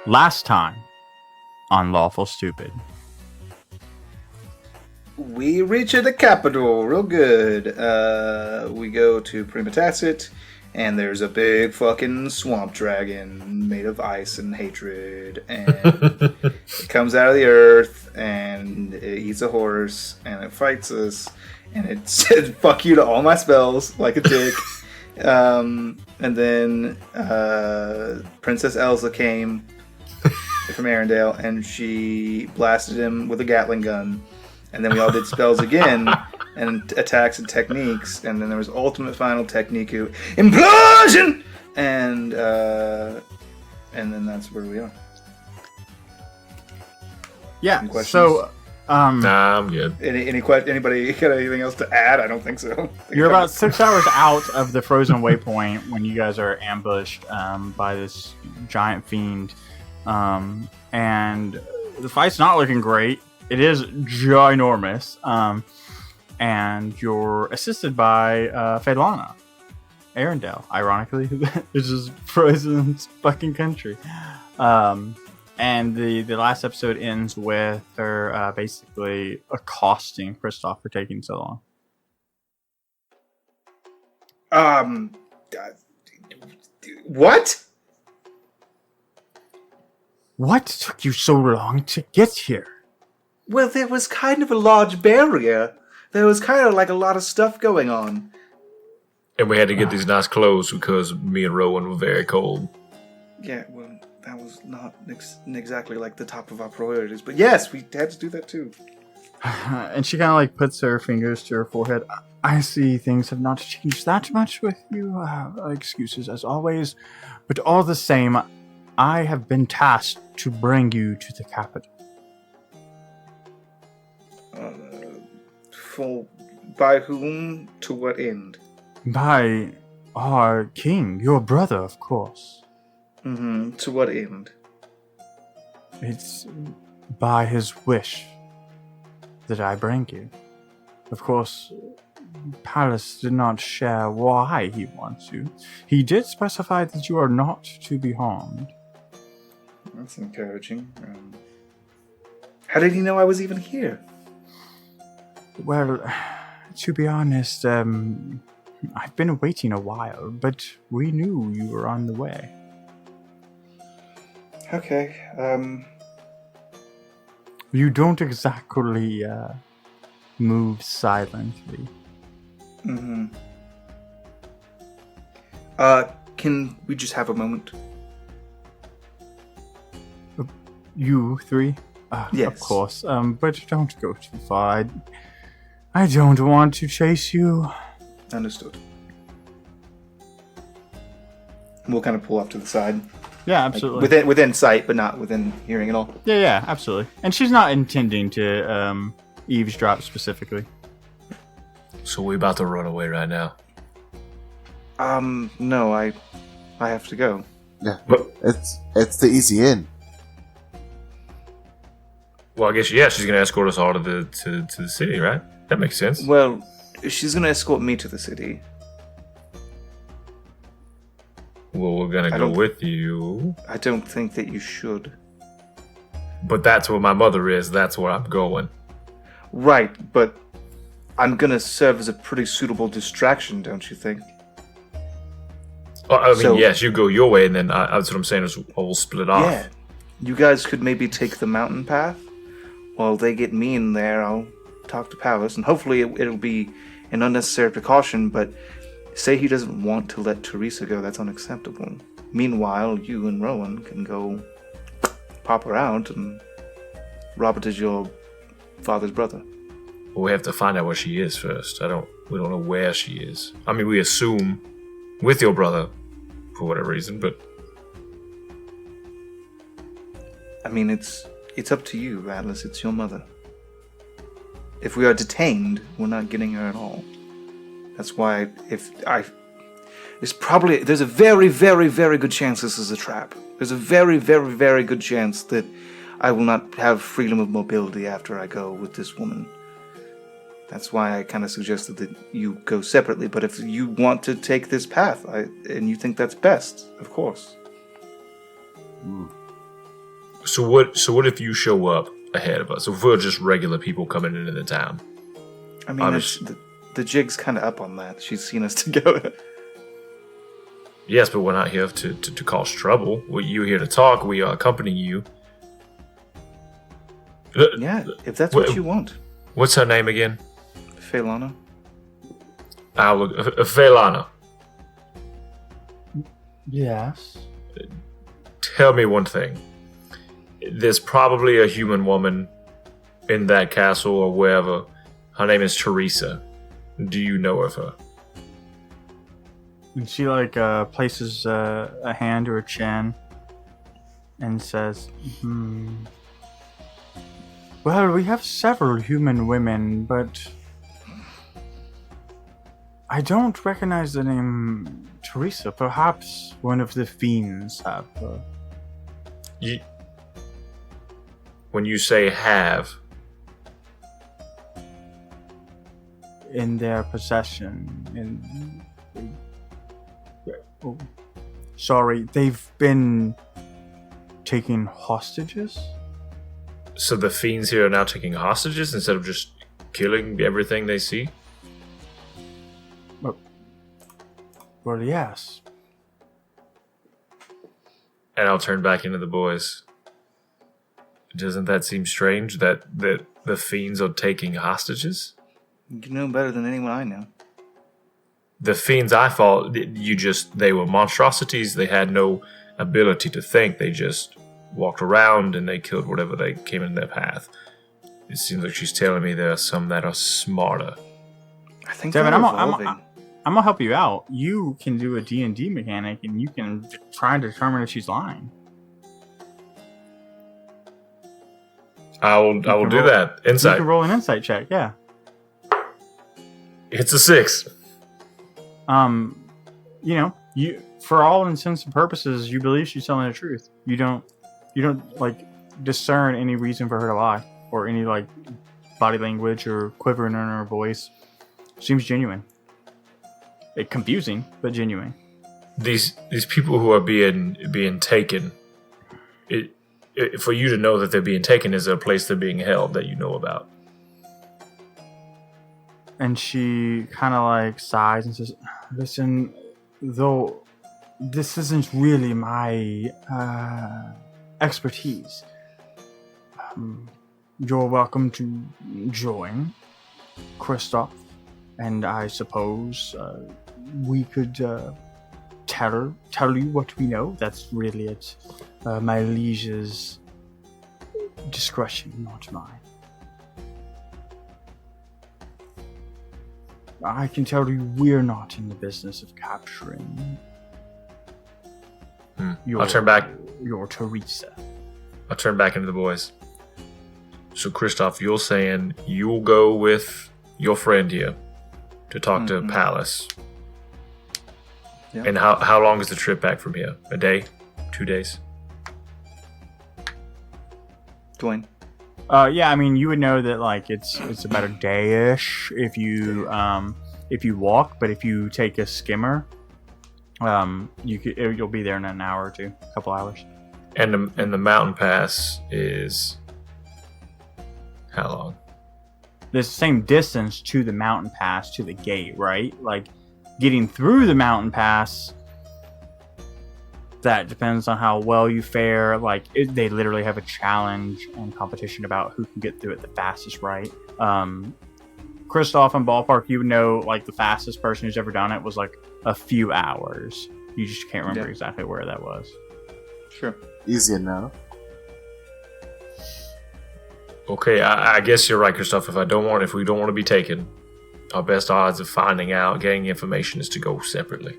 Last time on Lawful Stupid. We reach the capital real good. We go to Prima Tacet, and there's a big fucking swamp dragon made of ice and hatred, and it comes out of the earth, and it eats a horse, and it fights us, and it said fuck you to all my spells, like a dick. And then Princess Elsa came from Arendelle, and she blasted him with a Gatling gun. And then we all did spells again, and attacks and techniques, and then there was ultimate final technique, implosion, and then that's where we are. Yeah. Any questions? So, Nah, I'm good. Anybody got anything else to add? I don't think so. You're about 6 hours out of the frozen waypoint when you guys are ambushed by this giant fiend, and the fight's not looking great. It is ginormous, and you're assisted by Phelana, Arendelle, ironically. This is frozen fucking country. And the last episode ends with her basically accosting Kristoff for taking so long. What? What took you so long to get here? Well, there was kind of a large barrier. There was kind of like a lot of stuff going on. And we had to get these nice clothes because me and Rowan were very cold. Yeah, well, that was not exactly like the top of our priorities. But yes, we had to do that too. And she kind of like puts her fingers to her forehead. I see things have not changed that much with you. Excuses as always. But all the same, I have been tasked to bring you to the capital. By whom? To what end? By our king, your brother, of course. Mm-hmm. To what end? It's by his wish that I bring you. Of course, Palace did not share why he wants you. He did specify that you are not to be harmed. That's encouraging. How did he know I was even here? Well, to be honest, I've been waiting a while, but we knew you were on the way. Okay, You don't exactly, move silently. Mm-hmm. Can we just have a moment? You three? Yes. Of course, but don't go too far. I don't want to chase you. Understood. We'll kind of pull off to the side. Yeah, absolutely. Like within sight, but not within hearing at all. Yeah, absolutely. And she's not intending to eavesdrop specifically. So we about to run away right now. No, I have to go. Yeah, it's the easy in. Well, I guess, yeah, she's going to escort us all to the city, right? That makes sense. Well, she's going to escort me to the city. Well, we're going to go with you. I don't think that you should. But that's where my mother is. That's where I'm going. Right, but I'm going to serve as a pretty suitable distraction, don't you think? Oh, I mean, yes, you go your way, and then that's what I'm saying is we'll split off. Yeah. You guys could maybe take the mountain path. While they get me in there, I'll talk to Palace, and hopefully it'll be an unnecessary precaution, but say he doesn't want to let Teresa go, that's unacceptable. Meanwhile, you and Rowan can go pop her out, and Robert is your father's brother. Well, we have to find out where she is first. We don't know where she is. I mean, we assume with your brother for whatever reason, but I mean, it's up to you, Atlas. It's your mother. If we are detained, we're not getting her at all. That's why there's a very, very, very good chance this is a trap. There's a very, very, very good chance that I will not have freedom of mobility after I go with this woman. That's why I kind of suggested that you go separately. But if you want to take this path, and you think that's best, of course. So what if you show up ahead of us? If we're just regular people coming into the town? I mean, the jig's kind of up on that. She's seen us together. Yes, but we're not here to cause trouble. You're here to talk. We are accompanying you. Yeah, if that's what you want. What's her name again? Phelana. Phelana. Yes. Tell me one thing. There's probably a human woman in that castle or wherever. Her name is Teresa. Do you know of her? And she places a hand to her chin and says, Well, we have several human women, but I don't recognize the name Teresa. Perhaps one of the fiends have her. When you say have... In their possession. Sorry, they've been taking hostages? So the fiends here are now taking hostages instead of just killing everything they see? Well, yes. And I'll turn back into the boys. Doesn't that seem strange that the fiends are taking hostages? You know better than anyone I know. The fiends I fought, they were monstrosities. They had no ability to think. They just walked around and they killed whatever they came in their path. It seems like she's telling me there are some that are smarter. I think Devin, they're I'm evolving. gonna help you out. You can do a D&D mechanic and you can try and determine if she's lying. I will do that. Insight. You can roll an insight check, yeah. It's a 6. You for all intents and purposes, you believe she's telling the truth. You don't discern any reason for her to lie or any body language or quivering in her voice. Seems genuine. Confusing, but genuine. These people who are being taken, for you to know that they're being taken, is there a place they're being held that you know about? And she kind of sighs and says, "Listen, though this isn't really my expertise. You're welcome to join, Kristoff, and I suppose we could tell you what we know. That's really at my liege's discretion, not mine. I can tell you we're not in the business of capturing I'll turn back. Your Teresa. I'll turn back into the boys. So, Kristoff, you're saying you'll go with your friend here to talk to Palace. Yeah. And how long is the trip back from here? A day? 2 days? Dwayne. Yeah, I mean, you would know that it's about a day-ish if you walk, but if you take a skimmer, you'll be there in an hour or two, a couple hours. And the mountain pass is how long? There's the same distance to the mountain pass to the gate, right? Getting through the mountain pass, that depends on how well you fare. They literally have a challenge and competition about who can get through it the fastest, right? Kristoff and Ballpark, you would know the fastest person who's ever done it was a few hours. You just can't remember exactly where that was. Sure. Easy enough. Okay, I guess you're right, Kristoff. If we don't want to be taken, our best odds of finding out, getting information, is to go separately.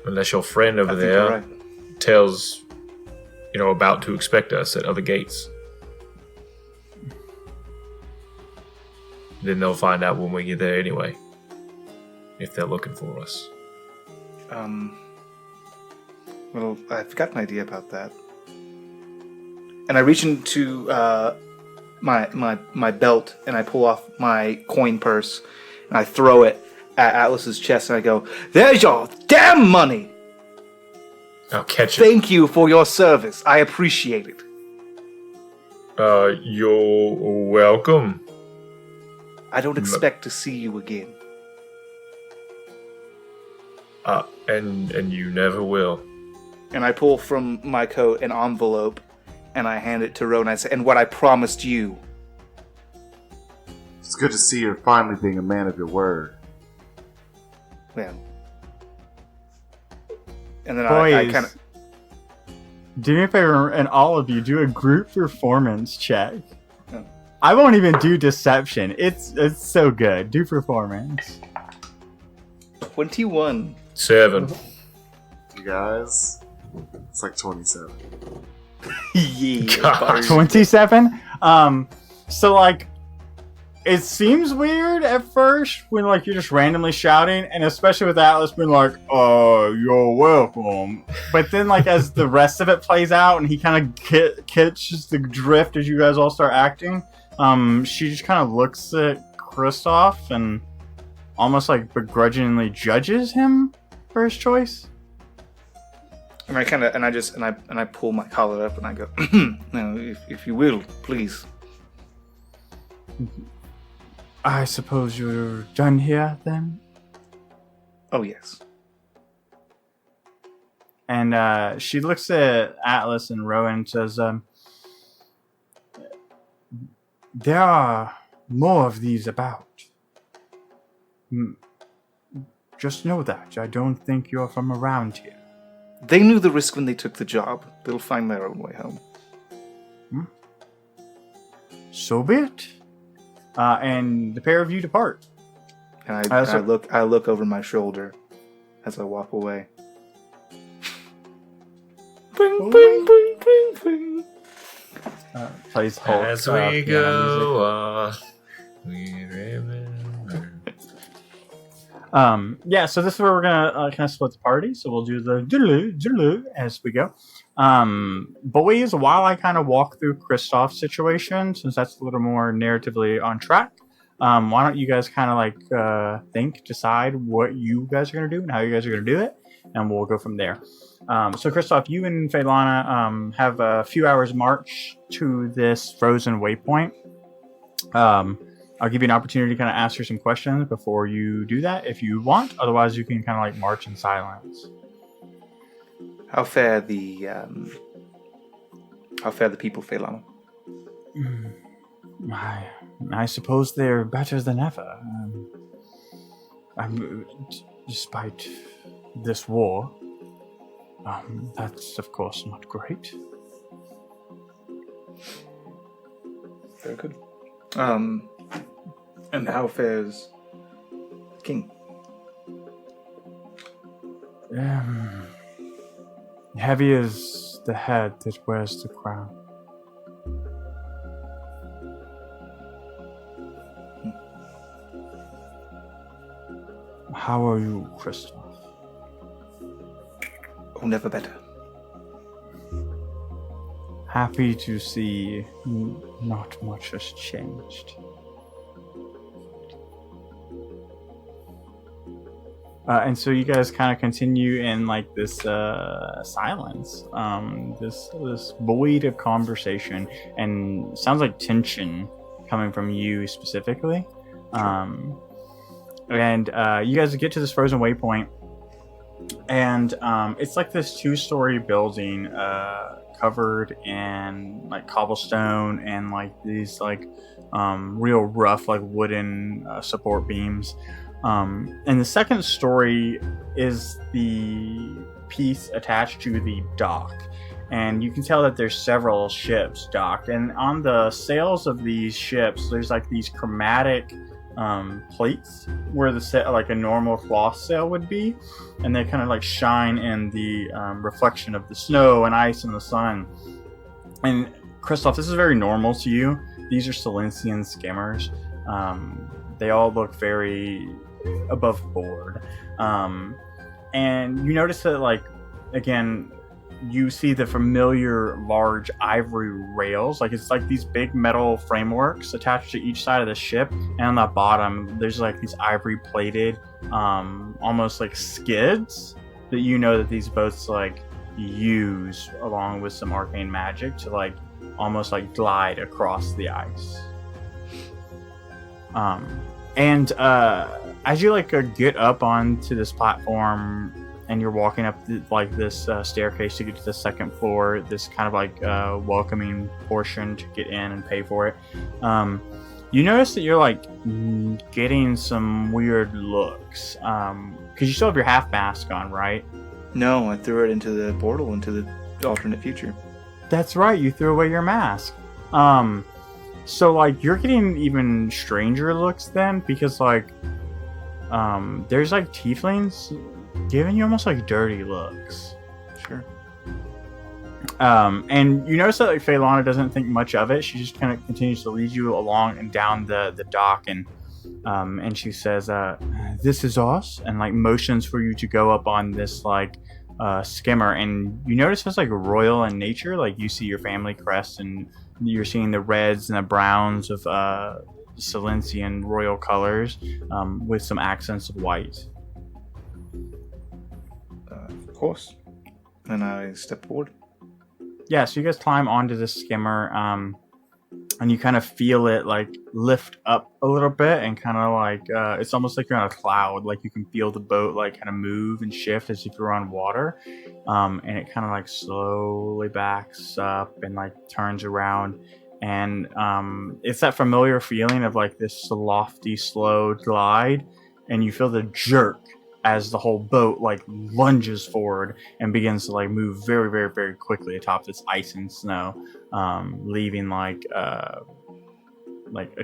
Unless your friend over there tells, about to expect us at other gates. Then they'll find out when we get there anyway. If they're looking for us. Well, I've got an idea about that. And I reach into my belt and I pull off my coin purse and I throw it at Atlas's chest and I go, "There's your damn money!" I'll catch it. Thank you for your service. I appreciate it. You're welcome. I don't expect to see you again. And you never will. And I pull from my coat an envelope, and I hand it to Ro, and I say, and what I promised you. It's good to see you're finally being a man of your word. Well. And then I Boys, kind of... do me a favor, and all of you, do a group performance check. Oh. I won't even do deception. It's so good. Do performance. 21. 7. You guys, it's like 27. Yeah. God. 27. So like, it seems weird at first when like you're just randomly shouting, and especially with Atlas being like, "Oh, you're welcome." But then like as the rest of it plays out, and he kind of catches the drift as you guys all start acting, she just kind of looks at Kristoff and almost like begrudgingly judges him for his choice. And I kind of, and I pull my collar up and I go, no, if you will, please. I suppose you're done here then? Oh, yes. And she looks at Atlas and Rowan and says, there are more of these about. Just know that. I don't think you're from around here. They knew the risk when they took the job. They'll find their own way home. So be it. And the pair of you depart. And I look over my shoulder as I walk away. Bing, bing, bing, bing, bing. Plays Hulk. As we go, we remember. Yeah, so this is where we're gonna kind of split the party. So we'll do the doodaloo as we go. Boys, while I kind of walk through Kristoff's situation, since that's a little more narratively on track, why don't you guys kind of like decide what you guys are gonna do and how you guys are gonna do it, and we'll go from there. So Kristoff, you and Phaelana have a few hours march to this frozen waypoint. I'll give you an opportunity to kind of ask her some questions before you do that if you want. Otherwise, you can kind of like march in silence. How fare the people, Phaelana? I suppose they're better than ever. Despite this war, that's of course not great. Very good. And how fares the king? Heavy is the head that wears the crown. How are you, Kristoff? Oh, never better. Happy to see not much has changed. And so you guys kind of continue in like this silence, this void of conversation, and sounds like tension coming from you specifically. And you guys get to this frozen waypoint, and it's like this 2-story building covered in like cobblestone and like these like real rough like wooden support beams. And the second story is the piece attached to the dock, and you can tell that there's several ships docked, and on the sails of these ships there's like these chromatic plates where the like a normal cloth sail would be, and they kind of like shine in the reflection of the snow and ice and the sun. And Kristoff, this is very normal to you. These are Silencian skimmers. They all look very above board, and you notice that like again you see the familiar large ivory rails, like it's like these big metal frameworks attached to each side of the ship, and on the bottom there's like these ivory plated almost like skids that you know that these boats like use along with some arcane magic to like almost like glide across the ice. And as you like get up onto this platform and you're walking up this staircase to get to the second floor, this kind of like welcoming portion to get in and pay for it, you notice that you're like getting some weird looks because you still have your half mask on, right? No, I threw it into the portal into the alternate future. That's right, you threw away your mask. So like you're getting even stranger looks then, because like there's like tieflings giving you almost like dirty looks. Sure. And you notice that like Phaelana doesn't think much of it. She just kind of continues to lead you along and down the dock, and she says, "This is us," and like motions for you to go up on this like skimmer. And you notice it's like royal in nature. Like you see your family crest, and you're seeing the reds and the browns of Silencian royal colors with some accents of white. Of course. And I step forward. Yeah, so you guys climb onto the skimmer, and you kind of feel it like lift up a little bit, and kind of like it's almost like you're on a cloud. Like you can feel the boat like kind of move and shift as if you're on water, and it kind of like slowly backs up and like turns around, and it's that familiar feeling of like this lofty, slow glide, and you feel the jerk as the whole boat like lunges forward and begins to like move very, very, very quickly atop this ice and snow, leaving like a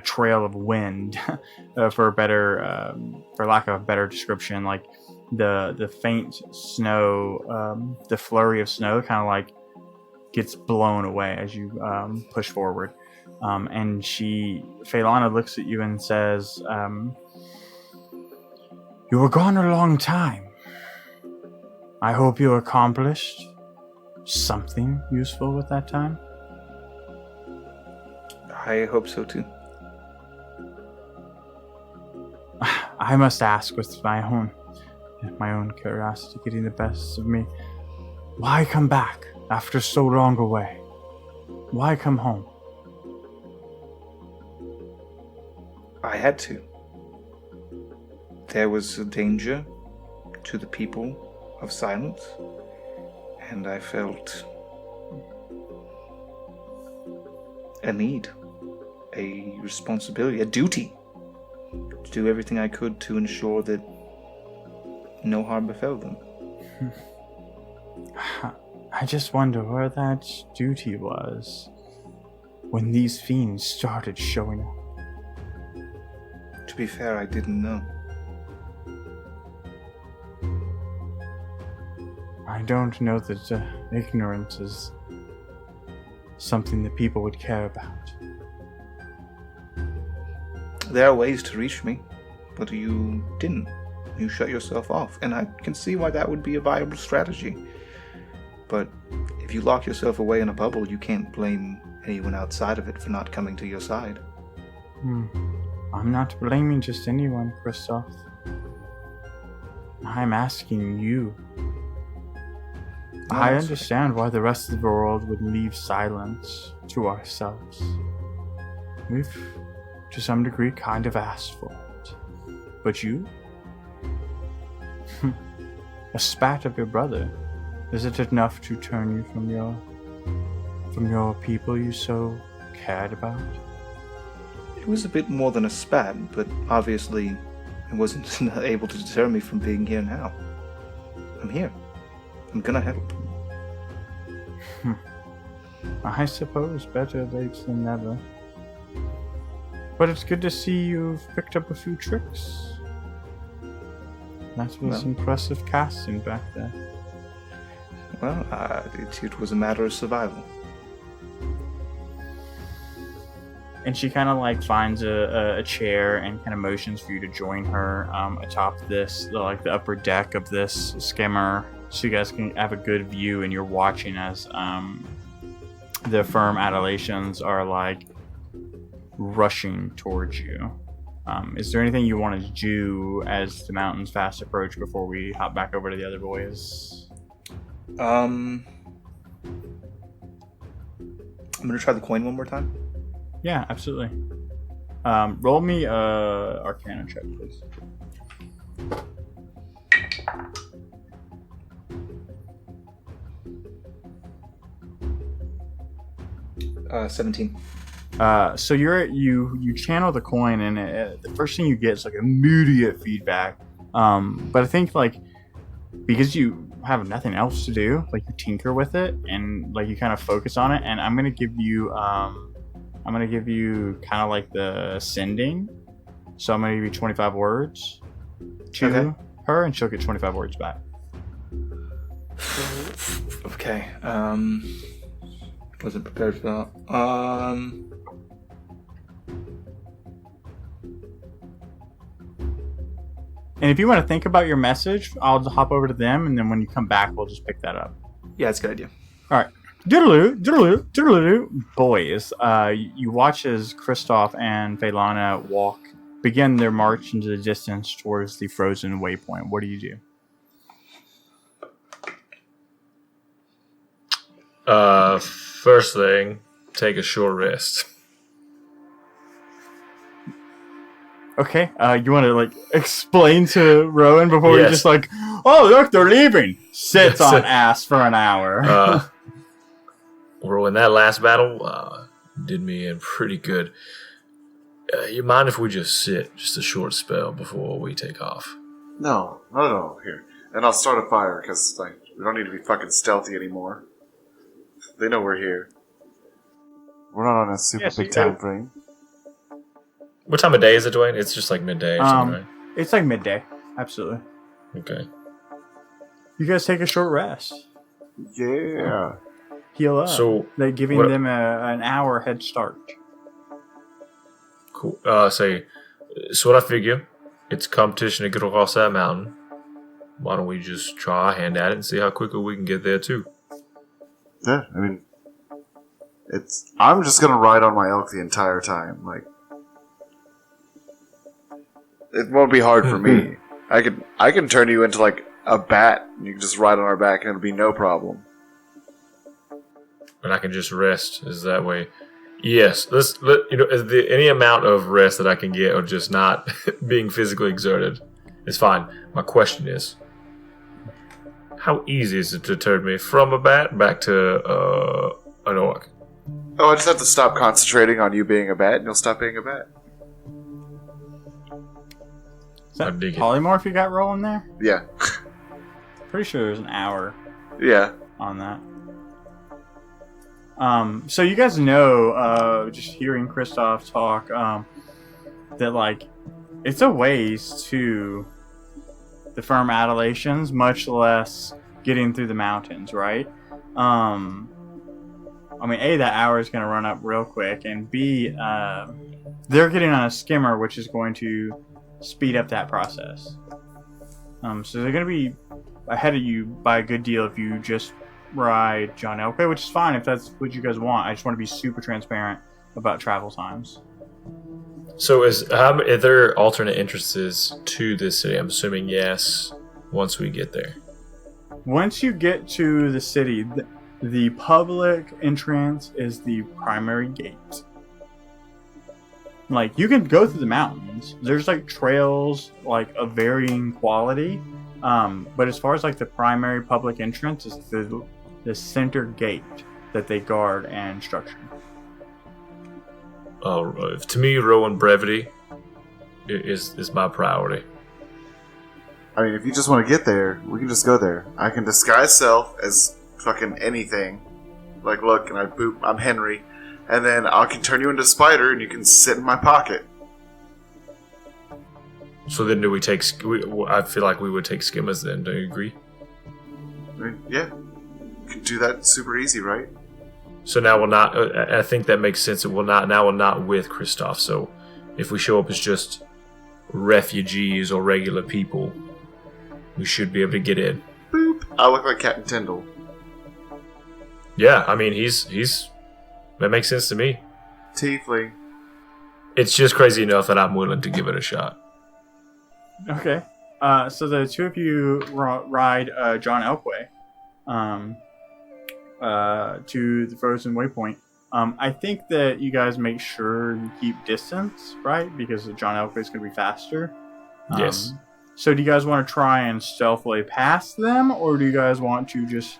trail of wind, for lack of a better description. Like the faint snow, the flurry of snow, kind of like gets blown away as you push forward. And Phaelana looks at you and says, "You were gone a long time. I hope you accomplished something useful with that time." I hope so too. I must ask, with my own curiosity getting the best of me, why come back after so long away? Why come home? I had to. There was a danger to the people of Silence, and I felt a need, a responsibility, a duty to do everything I could to ensure that no harm befell them. I just wonder where that duty was when these fiends started showing up. To be fair, I didn't know. I don't know that ignorance is something that people would care about. There are ways to reach me, but you didn't. You shut yourself off, and I can see why that would be a viable strategy. But if you lock yourself away in a bubble, you can't blame anyone outside of it for not coming to your side. I'm not blaming just anyone, Kristoff. I'm asking you. I understand why the rest of the world would leave Silence to ourselves. We've, to some degree, kind of asked for it. But you? A spat of your brother. Is it enough to turn you from your people you so cared about? It was a bit more than a spat, but obviously it wasn't able to deter me from being here now. I'm here. I'm gonna help. I suppose better late than never. But it's good to see you've picked up a few tricks. That was impressive casting back there. Well, it was a matter of survival. And she kind of like finds a chair and kind of motions for you to join her atop the upper deck of this skimmer, so you guys can have a good view, and you're watching as the firm adulations are like rushing towards you. Is there anything you want to do as the mountains fast approach before we hop back over to the other boys? I'm gonna try the coin one more time. Yeah, absolutely. Roll me a Arcana check, please. 17. So you channel the coin, and the first thing you get is like immediate feedback. But I think like because you have nothing else to do, like you tinker with it and like you kind of focus on it. And I'm gonna give you kind of like the sending. So I'm gonna give you 25 words to her, and she'll get 25 words back. Okay. Wasn't prepared for that. And if you want to think about your message, I'll hop over to them, and then when you come back, we'll just pick that up. Yeah, it's a good idea. All right. Doodaloo, doodaloo, doodaloo. Boys, you watch as Kristoff and Phelana begin their march into the distance towards the frozen waypoint. What do you do? First thing, take a short rest. Okay, you want to like explain to Rowan before you just like, oh look, they're leaving. Sits on ass for an hour. Rowan, that last battle did me in pretty good. You mind if we just sit just a short spell before we take off? No. Here. And I'll start a fire, because like, we don't need to be fucking stealthy anymore. They know we're here. We're not on a super big time frame. What time of day is it, Dwayne? It's just like midday or something, right? It's like midday. Absolutely. Okay. You guys take a short rest. Yeah. Heal up. So they're giving them an hour head start. Cool. So what I figure, it's a competition to get across that mountain. Why don't we just try our hand at it and see how quickly we can get there too? Yeah, I mean, I'm just gonna ride on my elk the entire time. Like, it won't be hard for me. I can turn you into like a bat, and you can just ride on our back, and it'll be no problem. And I can just rest. Is that way? Yes. Any amount of rest that I can get, or just not being physically exerted, is fine. My question is, how easy is it to turn me from a bat back to an orc? Oh, I just have to stop concentrating on you being a bat, and you'll stop being a bat. Is that polymorph you got rolling there? Yeah. Pretty sure there's an hour. Yeah. On that. So you guys know, just hearing Kristoff talk, that like it's a ways to the firm Adelations, much less getting through the mountains, right? I mean, A, that hour is going to run up real quick, and B, they're getting on a skimmer, which is going to speed up that process. So they're going to be ahead of you by a good deal if you just ride John Elkway, which is fine if that's what you guys want. I just want to be super transparent about travel times. So are there alternate entrances to this city? I'm assuming yes, once we get there. Once you get to the city, the public entrance is the primary gate. Like, you can go through the mountains. There's like trails like of varying quality. But as far as like the primary public entrance is the center gate that they guard and structure. To me, Rowan, brevity is my priority. I mean, if you just want to get there, we can just go there. I can disguise self as fucking anything. Like, look, and boop, I'm Henry. And then I can turn you into Spider, and you can sit in my pocket. So then do we take... I feel like we would take skimmers then, don't you agree? I mean, yeah. You can do that super easy, right? So now we're not... I think that makes sense. We're not with Kristoff. So if we show up as just refugees or regular people, we should be able to get in. Boop. I look like Captain Tyndall. Yeah, I mean, he's... That makes sense to me. Tiefling. It's just crazy enough that I'm willing to give it a shot. Okay. So the two of you ride John Elkway. to the frozen waypoint. I think that you guys make sure you keep distance, right? Because John Elway is going to be faster. Yes. So do you guys want to try and stealthily pass them, or do you guys want to just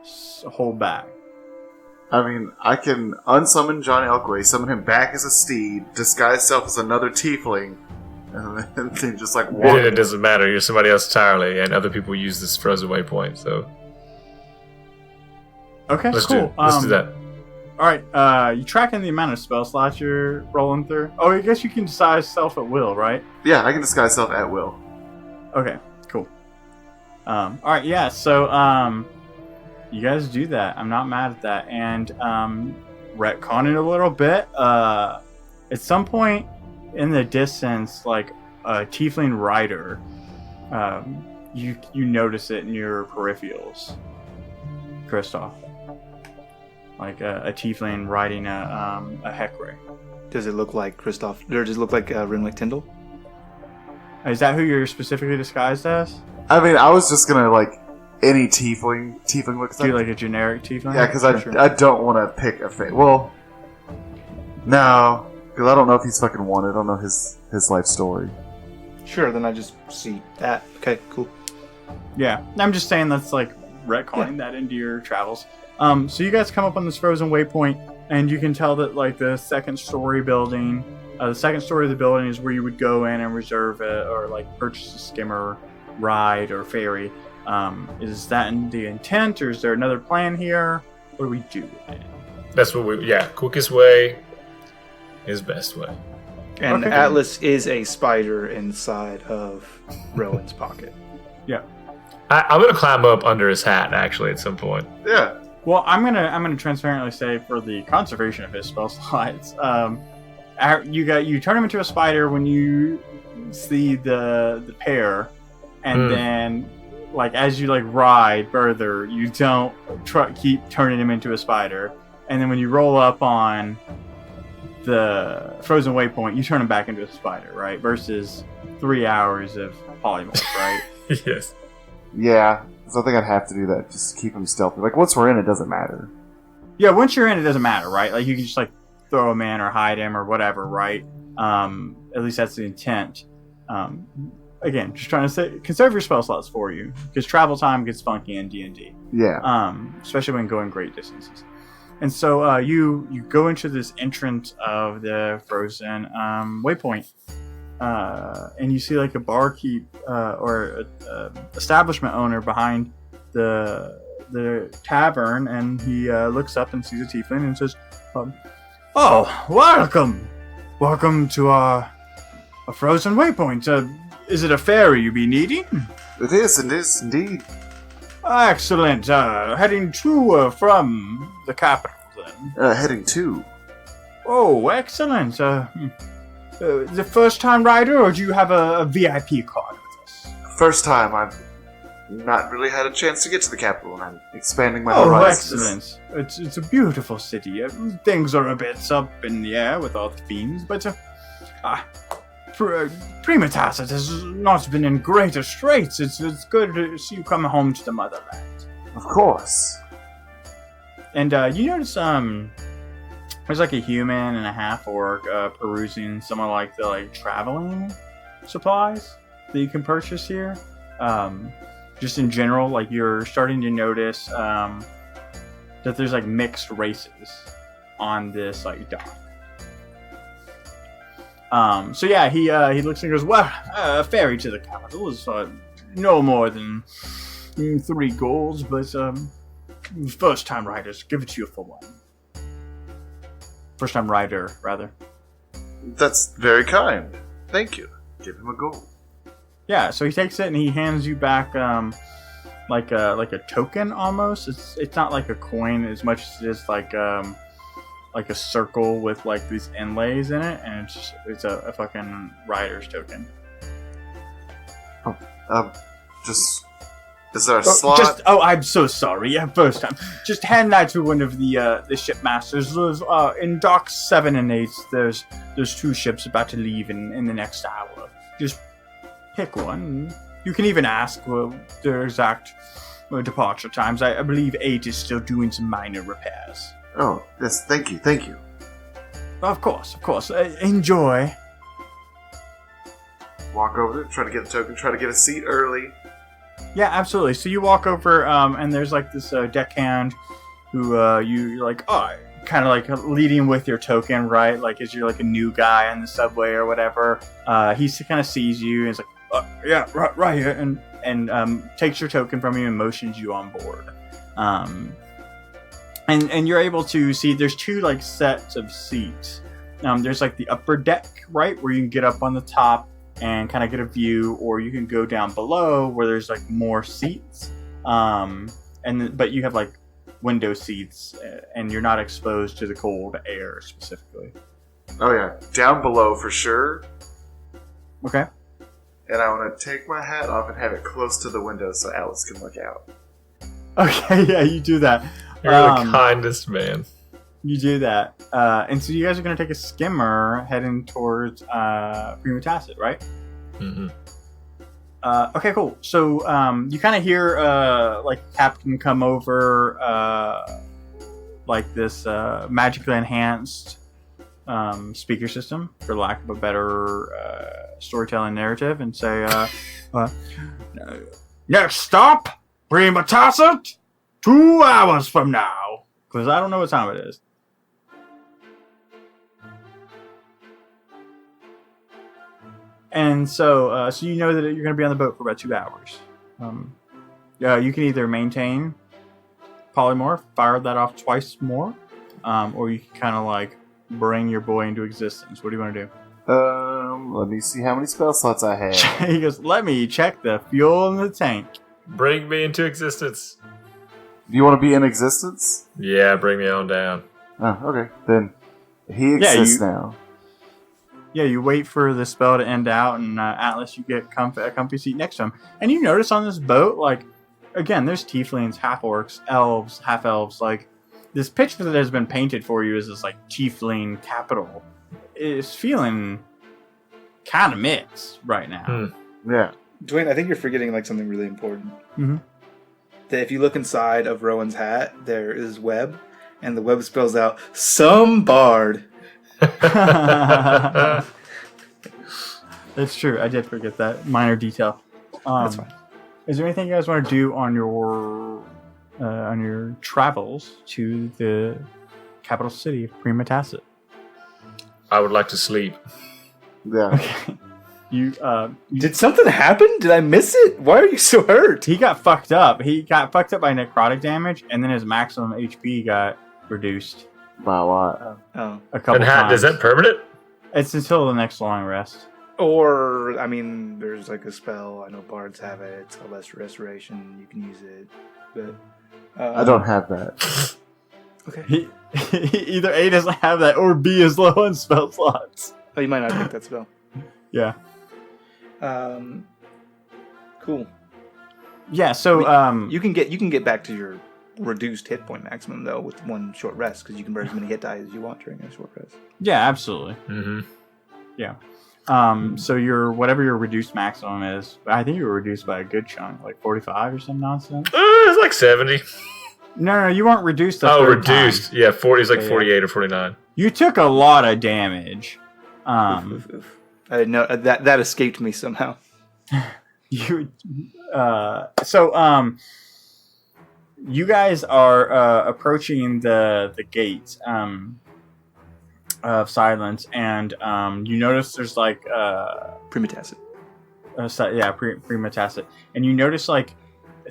hold back? I mean, I can unsummon Johnny Elkway, summon him back as a steed, disguise self as another tiefling, and then just like walk. It doesn't matter. You're somebody else entirely, and other people use this frozen waypoint. So Okay, let's cool. Let's do that. All right, you tracking the amount of spell slots you're rolling through? Oh, I guess you can disguise self at will, right? Yeah, I can disguise self at will. Okay, cool. All right, yeah. So, you guys do that. I'm not mad at that. And retconning a little bit. At some point in the distance, like a tiefling rider, you notice it in your peripherals, Kristoff. Like a tiefling riding a Heckray. Does it look like Kristoff? Or does it look like Rimlick Tyndall? Is that who you're specifically disguised as? I mean, I was just gonna like any tiefling. Tiefling looks Do you like a generic tiefling? Yeah, because Sure. I don't want to pick a fate. Well, no, because I don't know if he's fucking wanted. I don't know his life story. Sure, then I just see that. Okay, cool. Yeah, I'm just saying that's like retconning that into your travels. So you guys come up on this frozen waypoint, and you can tell that like the second story building, the second story of the building is where you would go in and reserve it or like purchase a skimmer ride or ferry. Is that the intent, or is there another plan here? What do we do with it? That's what we. Yeah, quickest way is best way. And Okay. Atlas is a spider inside of Rowan's pocket. Yeah. I'm gonna climb up under his hat actually at some point. Yeah. Well, I'm gonna transparently say for the conservation of his spell slots, you turn him into a spider when you see the pair, and then like as you like ride further, you don't keep turning him into a spider, and then when you roll up on the frozen waypoint, you turn him back into a spider, right? Versus 3 hours of polymorph, right? Yes. Yeah. So I think I'd have to do that just to keep him stealthy. Like once we're in, it doesn't matter. Yeah, once you're in, it doesn't matter, right? Like you can just like throw him in or hide him or whatever, right? At least that's the intent. Again, just trying to say, conserve your spell slots for you, because travel time gets funky in D&D. Yeah. Especially when going great distances. And so you go into this entrance of the frozen waypoint, and you see like a barkeep or a establishment owner behind the tavern, and he looks up and sees a tiefling and says, "Oh, welcome to a frozen waypoint. Is it a ferry you be needing?" It is indeed. Excellent. Heading to or from the capital, then? Heading to. Oh, excellent. The first time rider, or do you have a VIP card with us? First time I've not really had a chance to get to the capital, and I'm expanding my Oh, horizons. excellent. It's a beautiful city. Things are a bit up in the air with all the fiends, but Prima Tacet has not been in greater straits. It's good to see you come home to the motherland. Of course. And you notice there's like a human and a half orc perusing some of like the like traveling supplies that you can purchase here. Just in general, like you're starting to notice that there's like mixed races on this like dock. So yeah, he looks and goes, "Well, a ferry to the capital is no more than 3 golds, but first time riders, give it to you for 1. First time rider, rather." That's very kind. Thank you. Give him a gold. Yeah, so he takes it and he hands you back like a token almost. It's not like a coin as much as it is like a circle with like these inlays in it, and it's a fucking rider's token. Is there a slot? I'm so sorry. Yeah, first time. Just hand that to one of the shipmasters. There's, in docks 7 and 8, there's 2 ships about to leave in the next hour. Just pick one. You can even ask their exact departure times. I believe 8 is still doing some minor repairs. Oh, yes, thank you. Of course. Enjoy. Walk over there, try to get the token, try to get a seat early. Yeah, absolutely. So you walk over, and there's like this deckhand who you're like, kind of like leading with your token, right? Like, as you're like a new guy on the subway or whatever. He kind of sees you and is like, yeah, right here, and takes your token from you and motions you on board. And you're able to see there's 2 like sets of seats. There's like the upper deck, right, where you can get up on the top and kind of get a view, or you can go down below where there's like more seats. But you have like window seats, and you're not exposed to the cold air specifically. Oh yeah, down below for sure. Okay. And I want to take my hat off and have it close to the window so Alice can look out. Okay, yeah, you do that. You're the kindest man. You do that. And so you guys are going to take a skimmer heading towards Prima Tacet, right? Mm-hmm. Okay, cool. So you kind of hear like Captain come over like this magically enhanced speaker system, for lack of a better storytelling narrative, and say, next stop, Prima Tacet, 2 hours from now. Because I don't know what time it is. And so you know that you're going to be on the boat for about 2 hours. You can either maintain polymorph, fire that off twice more, or you can kind of like bring your boy into existence. What do you want to do? Let me see how many spell slots I have. He goes, let me check the fuel in the tank. Bring me into existence. Do you want to be in existence? Yeah, bring me on down. Oh, okay. Then he exists now. Yeah, you wait for the spell to end out, and Atlas, you get a comfy seat next to him. And you notice on this boat, like, again, there's tieflings, half-orcs, elves, half-elves. Like, this picture that has been painted for you is this, like, tiefling capital. It's feeling kind of mixed right now. Yeah. Dwayne, I think you're forgetting, like, something really important. Mm-hmm. That if you look inside of Rowan's hat, there is web, and the web spells out, some bard. That's true. I did forget that minor detail. That's fine. Is there anything you guys want to do on your travels to the capital city of Prima Tacet? I would like to sleep. Yeah. Okay. Did something happen? Did I miss it? Why are you so hurt? He got fucked up. He got fucked up by necrotic damage, and then his maximum HP got reduced. By what? Oh. A couple times. Is that permanent? It's until the next long rest. Or, I mean, there's like a spell. I know bards have it. It's a less restoration. You can use it. But I don't have that. Okay. He either A doesn't have that, or B is low on spell slots. Oh, you might not take that spell. Yeah. Cool. Yeah. So you can get back to your reduced hit point maximum though with one short rest, because you can burn as many hit die as you want during a short rest. Yeah, absolutely. Mm-hmm. Yeah. So whatever your reduced maximum is, I think you were reduced by a good chunk, like 45 or some nonsense. It's like 70. No, you weren't reduced. Reduced. Time. Yeah, 40 is like Yeah. 48 or 49. You took a lot of damage. Oof. I didn't know that escaped me somehow. You guys are approaching the gate of silence, and you notice there's like Prima Tacet. Prima Tacet, and you notice like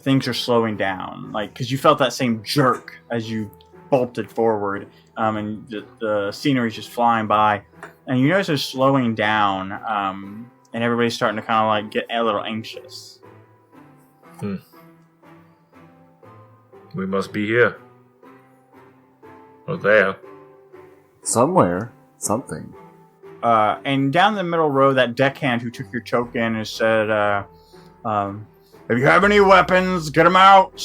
things are slowing down, like because you felt that same jerk as you bolted forward, and the scenery's just flying by, and you notice they're slowing down, and everybody's starting to kind of like get a little anxious. We must be here. Or there. Somewhere. Something. And down the middle row, that deckhand who took your token has said, if you have any weapons, get them out.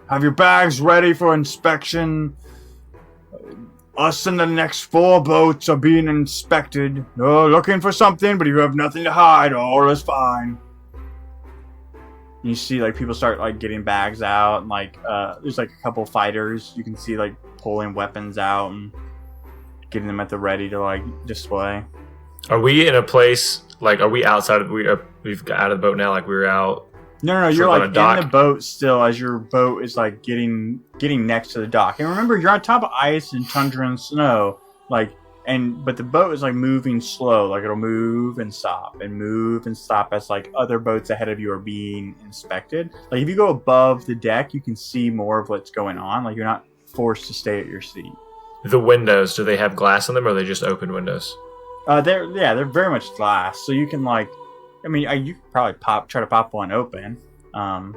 Have your bags ready for inspection. Us and the next 4 boats are being inspected. Looking for something, but you have nothing to hide. All is fine. And you see like people start like getting bags out, and like there's like a couple fighters. You can see like pulling weapons out and getting them at the ready to like display. Are we in a place like? Are we outside of? We've got out of the boat now. Like we were out. No, you're like in the boat still, as your boat is like getting next to the dock. And remember, you're on top of ice and tundra and snow, like, but the boat is like moving slow, like it'll move and stop as like other boats ahead of you are being inspected. Like if you go above the deck, you can see more of what's going on. Like you're not forced to stay at your seat. The windows, do they have glass in them, or are they just open windows? They're very much glass, so you can like. I mean, you could probably try to pop one open, but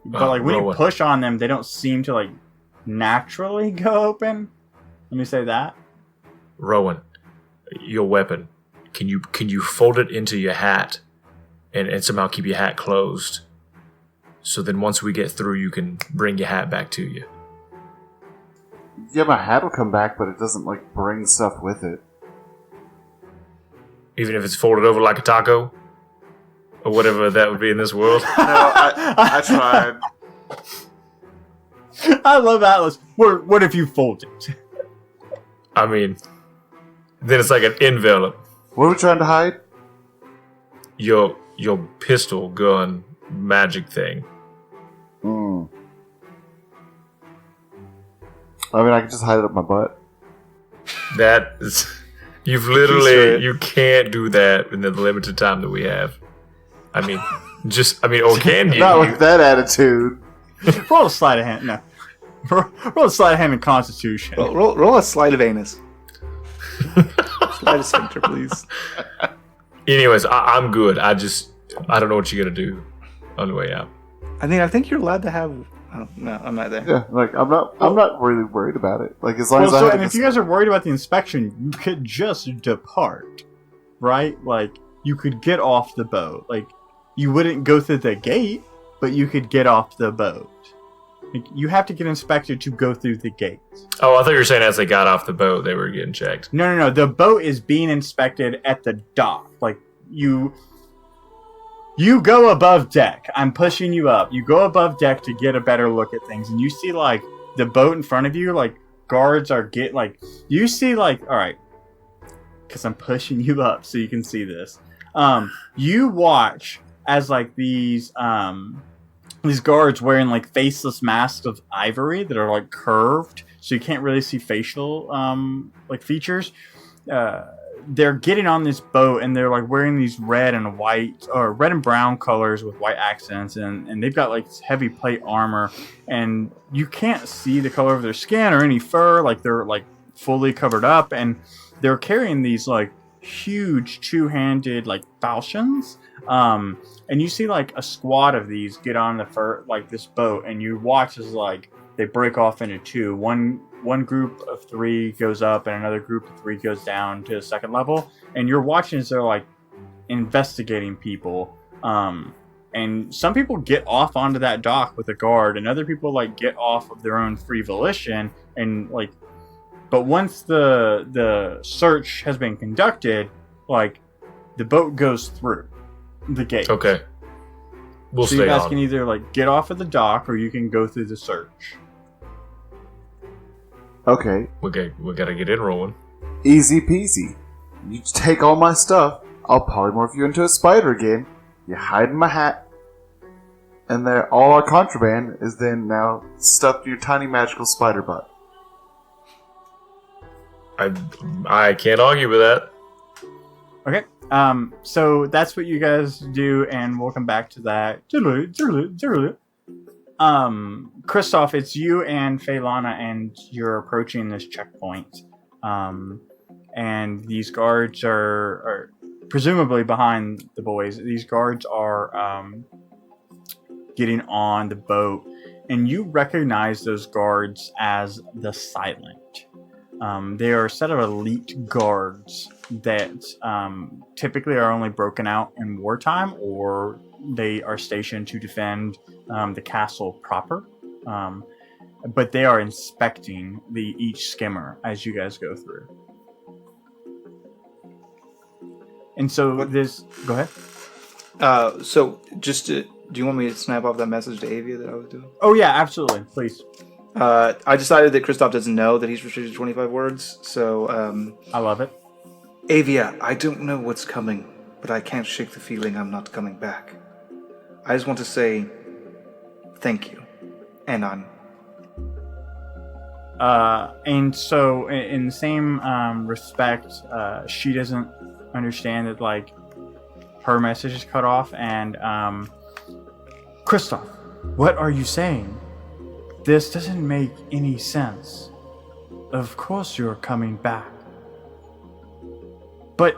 like when you push on them, they don't seem to like naturally go open. Let me say that. Rowan, your weapon, can you fold it into your hat, and somehow keep your hat closed, so then once we get through, you can bring your hat back to you. Yeah, my hat will come back, but it doesn't like bring stuff with it. Even if it's folded over like a taco. Or whatever that would be in this world. No, I tried. I love Atlas. What if you fold it? I mean, then it's like an envelope. What are we trying to hide? Your pistol gun magic thing. I mean, I can just hide it up my butt. That is... You've literally... You can't do that in the limited time that we have. I mean, or can you? Not with that attitude. Roll a sleight of hand. No. Roll a sleight of hand in Constitution. Roll a sleight of anus. Sleight of sphincter, please. Anyways, I'm good. I don't know what you're gonna do on the way out. I think you're allowed to have. Oh, no, I'm not there. Yeah, like I'm not really worried about it. Like as long as I. And if you guys are worried about the inspection, you could just depart, right? Like you could get off the boat. Like you wouldn't go through the gate, but you could get off the boat. Like, you have to get inspected to go through the gate. Oh, I thought you were saying as they got off the boat, they were getting checked. No. The boat is being inspected at the dock. Like you go above deck. I'm pushing you up. You go above deck to get a better look at things, and you see like the boat in front of you. Like guards are you see like all right, because I'm pushing you up so you can see this. You watch as like these guards wearing like faceless masks of ivory that are like curved, so you can't really see facial like features. They're getting on this boat and they're like wearing these red and brown colors with white accents, and they've got like heavy plate armor, and you can't see the color of their skin or any fur. Like they're like fully covered up, and they're carrying these like huge two-handed like falchions. And you see like a squad of these get on this boat, and you watch as like they break off into two. One group of three goes up, and another group of three goes down to the second level. And you're watching as they're like investigating people. And some people get off onto that dock with a guard, and other people like get off of their own free volition. And like, but once the search has been conducted, like the boat goes through the gate. Okay. We'll so stay you guys on. can either like get off at the dock, or you can go through the search. Okay. We gotta get in rolling. Easy peasy. You take all my stuff. I'll polymorph you into a spider again. You hide in my hat. And all our contraband is then now stuffed in your tiny magical spider butt. I can't argue with that. Okay. So that's what you guys do, and we'll come back to that. Kristoff, it's you and Phelanna, and you're approaching this checkpoint. And these guards are presumably behind the boys. These guards are getting on the boat, and you recognize those guards as the Silent. They are a set of elite guards that typically are only broken out in wartime, or they are stationed to defend the castle proper. But they are inspecting each skimmer as you guys go through. And so go ahead. So just Do you want me to snap off that message to Avia that I was doing? Oh yeah, absolutely. Please. I decided that Kristoff doesn't know that he's restricted to 25 words, so I love it. Avia, I don't know what's coming, but I can't shake the feeling I'm not coming back. I just want to say thank you, and I'm. And so in the same respect, she doesn't understand that like her message is cut off. And Kristoff, what are you saying? This doesn't make any sense. Of course you're coming back. But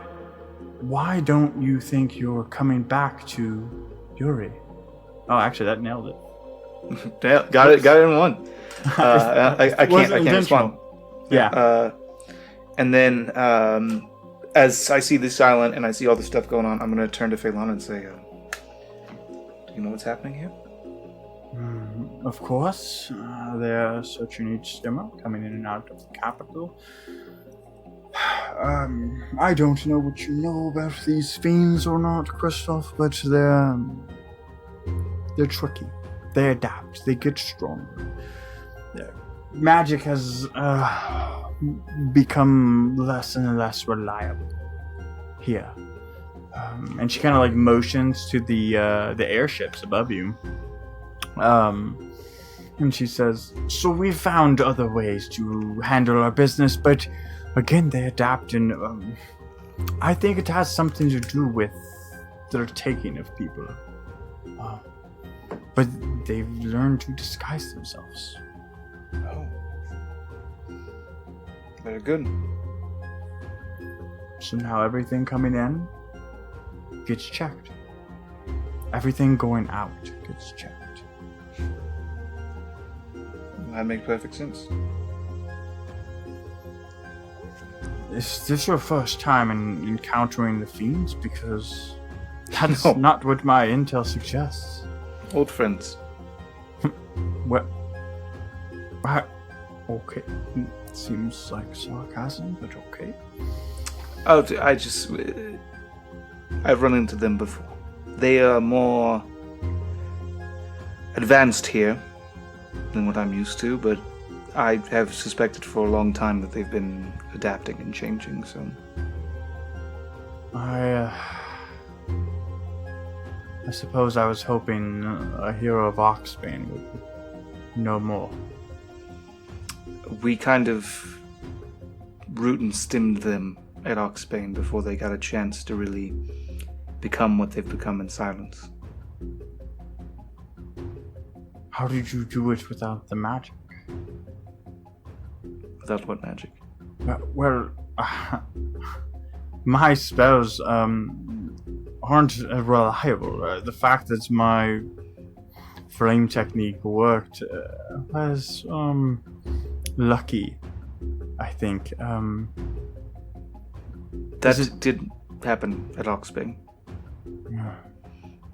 why don't you think you're coming back to Yuri? Oh, actually, that nailed it. Yeah, got it in one. I can't respond. Yeah. And then, as I see the silent and I see all the stuff going on, I'm going to turn to Phelan and say, do you know what's happening here? Of course. They're searching each skimmer coming in and out of the capital. I don't know what you know about these fiends or not, Kristoff, but they're tricky. They adapt. They get stronger. Magic has become less and less reliable here. And she kind of like motions to the airships above you. And she says, so we found other ways to handle our business, but again, they adapt, and I think it has something to do with their taking of people. But they've learned to disguise themselves. Oh. Very good. So now everything coming in gets checked. Everything going out gets checked. That makes perfect sense. Is this your first time in encountering the fiends? Because that's No. not what my intel suggests. Old friends. What? Okay. Seems like sarcasm, but okay. Oh, I've run into them before. They are more advanced here than what I'm used to, but I have suspected for a long time that they've been adapting and changing, so... I suppose I was hoping a hero of Oxbane would know more. We kind of root and stemmed them at Oxbane before they got a chance to really become what they've become in silence. How did you do it without the magic? Without what magic? Well, my spells aren't reliable. The fact that my flame technique worked was lucky, I think. That did happen at Oxbane.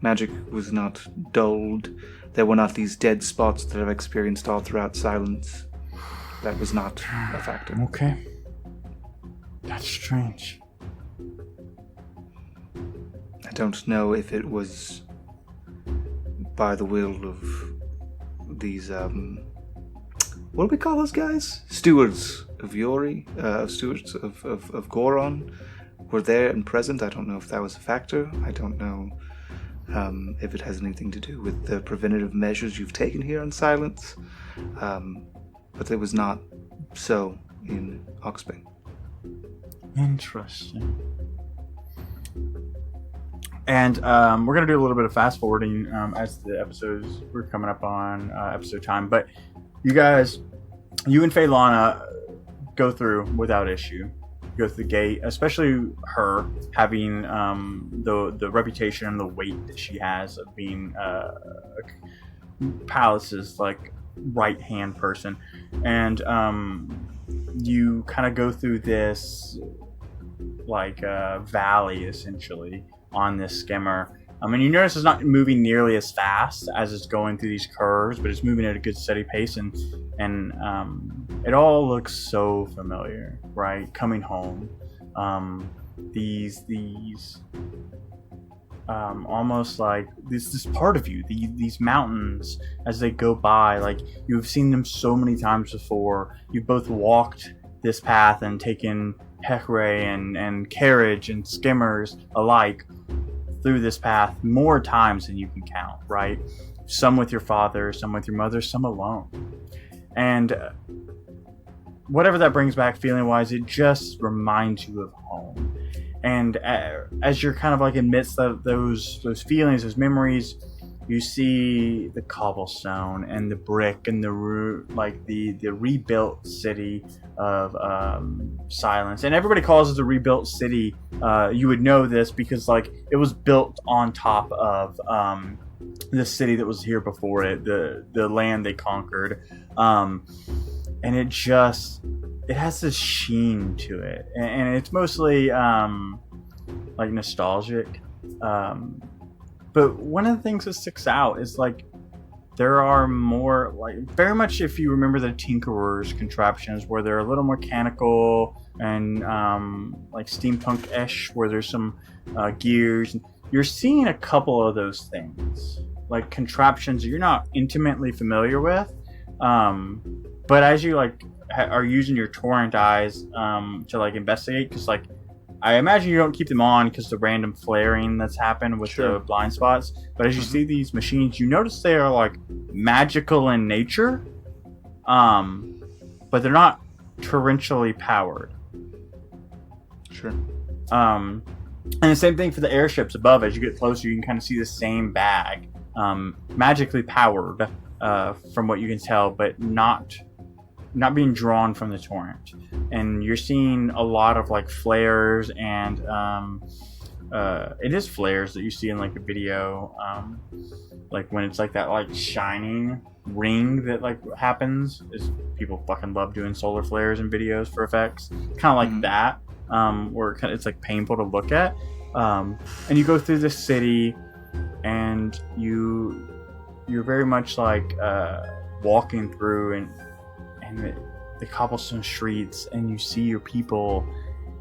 Magic was not dulled. There were not these dead spots that I've experienced all throughout silence. That was not a factor. Okay. That's strange. I don't know if it was by the will of these, what do we call those guys? Stewards of Yori, stewards of Goron were there and present. I don't know if that was a factor. I don't know if it has anything to do with the preventative measures you've taken here in silence. But it was not so in Oxbane. Interesting. And we're going to do a little bit of fast forwarding as the episodes, we're coming up on episode time. But you guys, you and Phelan go through without issue. Go through the gate, especially her having the reputation and the weight that she has of being Palace's like right-hand person. And you kind of go through this like valley essentially on this skimmer. And you notice it's not moving nearly as fast as it's going through these curves, but it's moving at a good steady pace, and it all looks so familiar, right? Coming home, these almost like this part of you, these mountains as they go by. Like you've seen them so many times before. You've both walked this path and taken Hecray and carriage and skimmers alike through this path more times than you can count, right? Some with your father, some with your mother, some alone. And whatever that brings back feeling wise, it just reminds you of home. And as you're kind of like amidst those feelings, those memories, you see the cobblestone and the brick and the rebuilt city of Silence. And everybody calls it the rebuilt city. You would know this because like it was built on top of the city that was here before it, the land they conquered. And it has this sheen to it, and it's mostly like nostalgic. But one of the things that sticks out is like there are more like very much if you remember the Tinkerer's contraptions where they're a little more mechanical and like steampunk-ish, where there's some gears. You're seeing a couple of those things, like contraptions that you're not intimately familiar with. But as you like are using your torrent eyes to like investigate, because like I imagine you don't keep them on because the random flaring that's happened with the blind spots. But as you see these machines, you notice they are like magical in nature, but they're not torrentially powered. Sure. And the same thing for the airships above. As you get closer, you can kind of see the same bag, magically powered, from what you can tell, but not being drawn from the torrent. And you're seeing a lot of like flares and it is flares that you see in like a video, like when it's like that like shining ring that like happens. Is people fucking love doing solar flares in videos for effects, kind of like that, where it's like painful to look at. And you go through the city and you're very much like walking through and the cobblestone streets, and you see your people,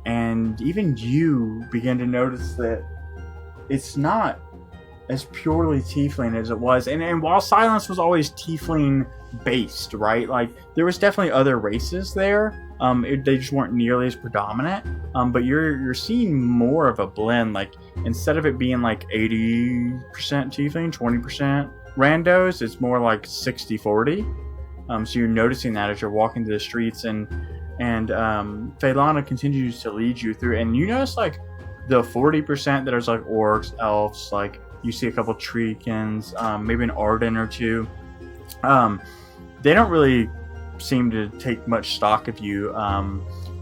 and even you begin to notice that it's not as purely tiefling as it was. And while Silence was always tiefling based, right? Like there was definitely other races there. They just weren't nearly as predominant. But you're seeing more of a blend. Like instead of it being like 80% tiefling, 20% randos, it's more like 60-40. So you're noticing that as you're walking through the streets, and Phaelana continues to lead you through, and you notice like the 40% that is like orcs, elves, like you see a couple treekins, maybe an Arden or two. They don't really seem to take much stock of you,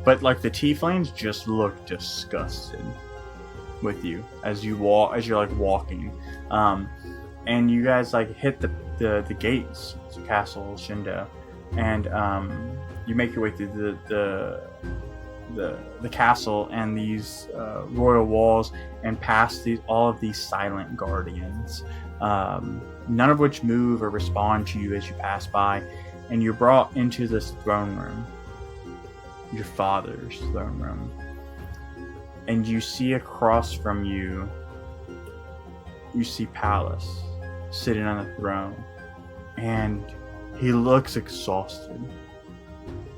but like the tieflings just look disgusted with you as you're like walking, and you guys like hit the gates to Castle Shindo, and you make your way through the castle and these royal walls, and past all of these silent guardians, none of which move or respond to you as you pass by, and you're brought into this throne room, your father's throne room, and you see across from you see Pallas sitting on the throne, and he looks exhausted,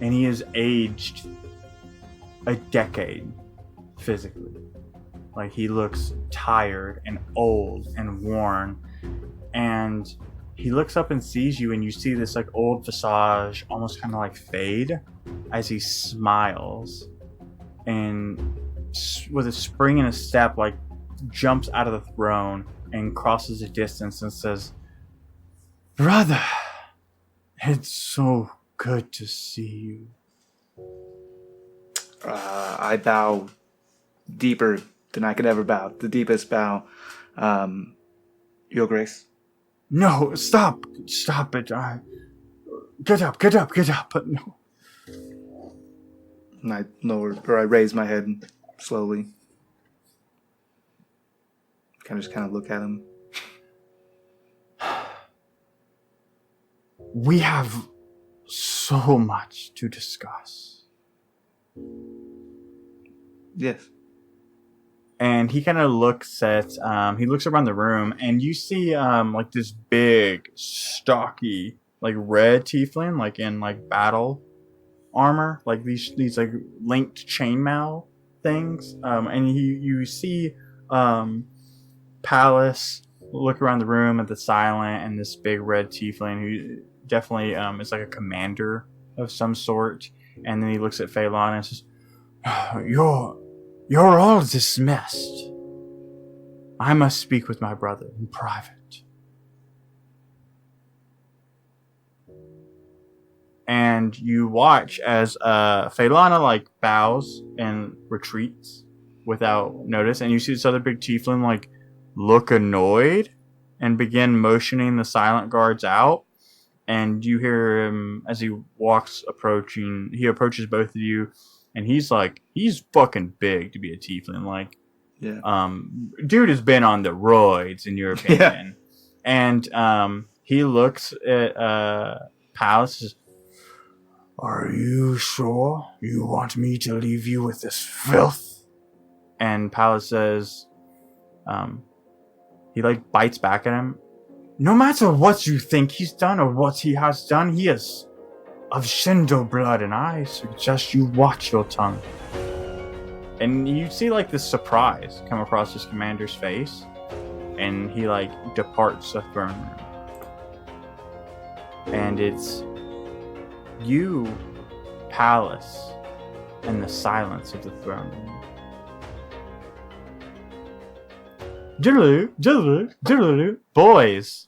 and he has aged a decade physically. Like he looks tired and old and worn, and he looks up and sees you, and you see this like old visage almost kind of like fade as he smiles, and with a spring and a step like jumps out of the throne and crosses a distance and says, "Brother, it's so good to see you." I bow deeper than I could ever bow. The deepest bow. Your Grace. No, stop it. Get up. No. And I raise my head slowly. Just kind of look at him. We have so much to discuss. Yes. and he kind of looks at he looks around the room, and you see like this big, stocky, like red tiefling, like in like battle armor, like these like linked chainmail things, and you see Palace look around the room at the silent and this big red tiefling who definitely is like a commander of some sort, and then he looks at Phelan and says, You're all dismissed. I must speak with my brother in private. And you watch as Phelana like bows and retreats without notice, and you see this other big tiefling like look annoyed and begin motioning the silent guards out. And you hear him as he approaches both of you, and he's fucking big to be a tiefling. Like, Yeah. Dude has been on the roids, in your opinion. And he looks at Palace. Says, Are you sure you want me to leave you with this filth? And Palace says, he like bites back at him. No matter what you think he's done or what he has done, he is of Shindo blood, and I suggest you watch your tongue. And you see like this surprise come across his commander's face, and he like departs the throne room. And it's you, Palace, and the silence of the throne room. Boys,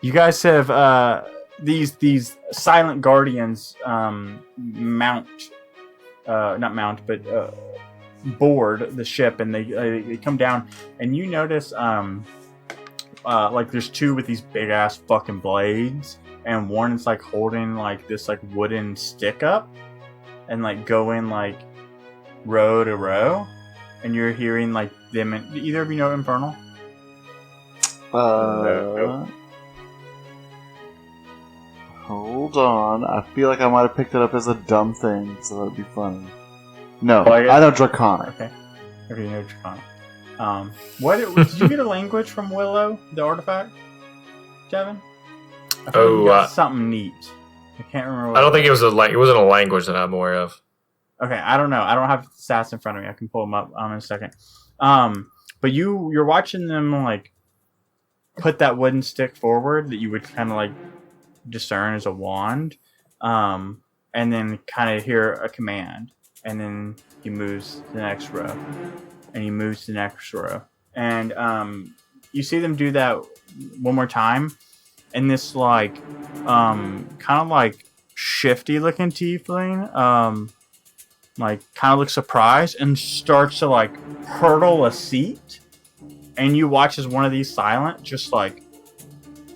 you guys have these silent guardians board the ship, and they come down, and you notice like there's two with these big ass fucking blades, and one is like holding like this like wooden stick up and like going like row to row, and you're hearing like them. Either of you know Infernal? Nope. Hold on. I feel like I might have picked it up as a dumb thing, so that would be funny. No, I know Draconic. Okay, you know Draconic. What did you get a language from Willow, the artifact, Devin? I thought you got something neat. I can't remember. I don't think it was it wasn't a language that I'm aware of. Okay, I don't know. I don't have stats in front of me. I can pull them up in a second. But you're watching them like put that wooden stick forward that you would kind of like discern as a wand, and then kind of hear a command, and then he moves to the next row, and he moves to the next row, and you see them do that one more time, and this like kind of like shifty looking tiefling like kind of looks surprised and starts to like hurdle a seat, and you watch as one of these silent just like